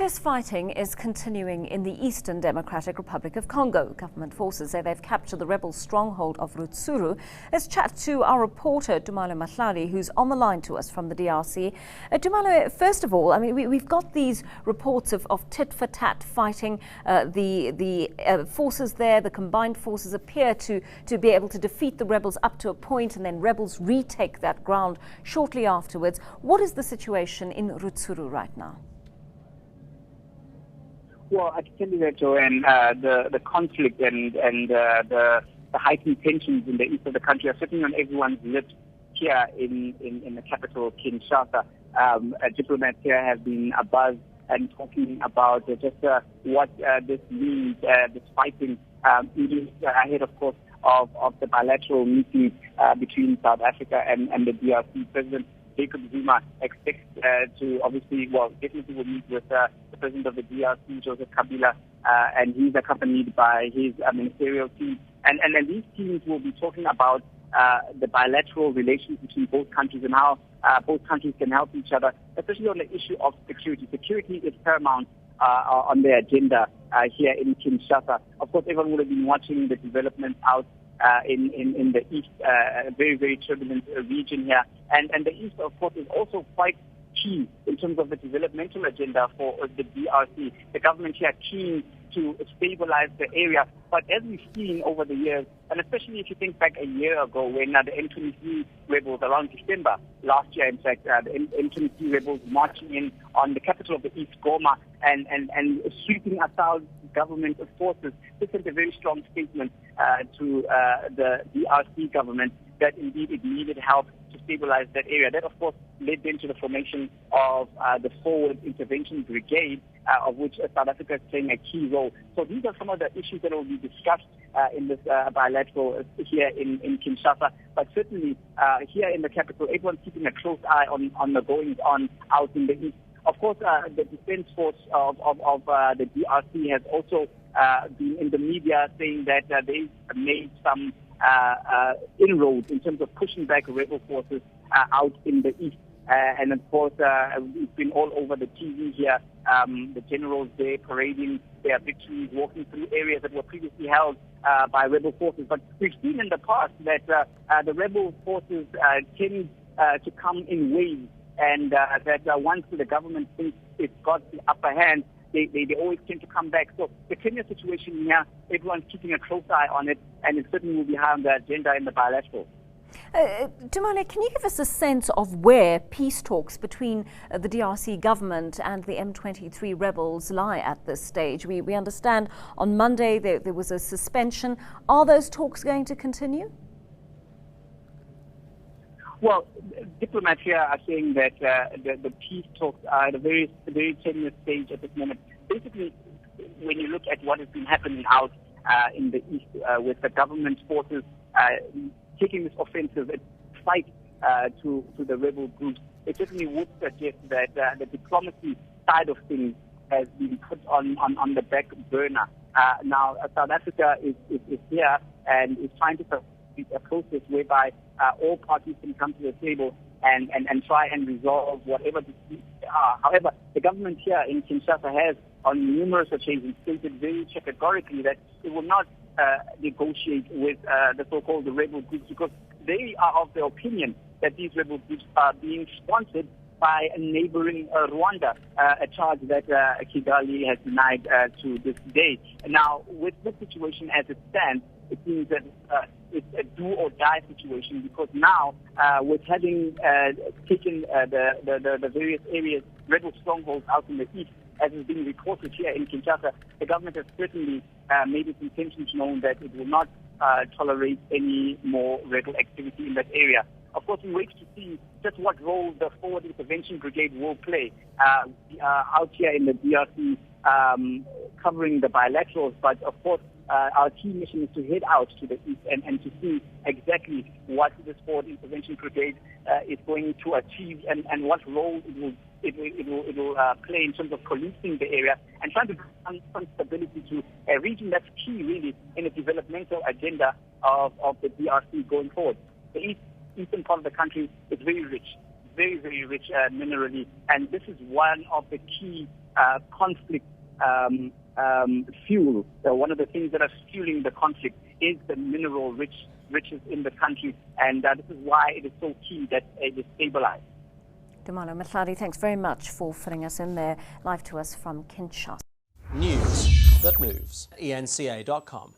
Fierce fighting is continuing in the Eastern Democratic Republic of Congo. Government forces say they've captured the rebel stronghold of Rutshuru. Let's chat to our reporter, Tumaole Mohlaoli, who's on the line to us from the DRC. Tumaole, first of all, I mean, we've got these reports of tit-for-tat fighting. The forces there, the combined forces, appear to be able to defeat the rebels up to a point, and then rebels retake that ground shortly afterwards. What is the situation in Rutshuru right now? Well, I can tell you that, Joanne, the conflict and the heightened tensions in the east of the country are sitting on everyone's lips here in the capital, Kinshasa. Diplomats here have been abuzz and talking about just what this means, this fighting, ahead, of course, of the bilateral meeting between South Africa and the DRC. President Jacob Zuma expects to definitely will meet with the president of the DRC, Joseph Kabila, and he's accompanied by his ministerial team. And these teams will be talking about the bilateral relations between both countries and how both countries can help each other, especially on the issue of security. Security is paramount on the agenda here in Kinshasa. Of course, everyone would have been watching the developments out in the east, a very, very turbulent region here. And the east, of course, is also quite key in terms of the developmental agenda for the DRC. The government here keen to stabilize the area. But as we've seen over the years, and especially if you think back a year ago when the M23 rebels, around December last year, in fact, the M23 rebels marching in on the capital of the East, Goma, and sweeping aside government forces, this sent a very strong statement to the DRC government that indeed it needed help to stabilize that area. That, of course, led then to the formation of the Forward Intervention Brigade, of which South Africa is playing a key role. So these are some of the issues that will be discussed in this bilateral here in Kinshasa. But certainly here in the capital, everyone's keeping a close eye on the goings-on out in the east. Of course, the defense force of the DRC has also been in the media saying that they've made some inroads in terms of pushing back rebel forces out in the east. And of course, it's been all over the TV here. The generals there parading their victories, walking through areas that were previously held by rebel forces. But we've seen in the past that the rebel forces tend to come in waves, and that once the government thinks it's got the upper hand, they always tend to come back. So the Kenya situation here, everyone's keeping a close eye on it, and it certainly will be high on the agenda in the bilateral. Tumaole, can you give us a sense of where peace talks between the DRC government and the M23 rebels lie at this stage? We understand on Monday there was a suspension. Are those talks going to continue? Well, diplomats here are saying that the peace talks are at a very tenuous stage at this moment. Basically, when you look at what has been happening out in the east with the government forces taking this offensive fight to the rebel groups, it certainly would suggest that the diplomacy side of things has been put on the back burner. Now, South Africa is here and is trying to a process whereby all parties can come to the table and try and resolve whatever disputes there are. However, the government here in Kinshasa has on numerous occasions stated very categorically that it will not negotiate with the so-called rebel groups, because they are of the opinion that these rebel groups are being sponsored by a neighboring Rwanda, a charge that Kigali has denied to this day. Now, with this situation as it stands, it seems that it's a do-or-die situation, because now, with having taken the various areas, rebel strongholds out in the east, as is being reported here in Kinshasa, the government has certainly made its intentions known that it will not tolerate any more rebel activity in that area. Of course, we wait to see just what role the Forward Intervention Brigade will play. We are out here in the DRC covering the bilaterals, but of course, our key mission is to head out to the east and to see exactly what this Forward Intervention Brigade is going to achieve and what role it will play in terms of policing the area and trying to bring some stability to a region that's key, really, in the developmental agenda of the DRC going forward. The eastern part of the country is very rich, very, very rich minerally, and this is one of the key conflict fuel. One of the things that are fueling the conflict is the mineral riches in the country, and this is why it is so key that it is stabilized. Tumaole Mohlaoli, thanks very much for filling us in there, live to us from Kinshasa. News that moves. eNCA.com.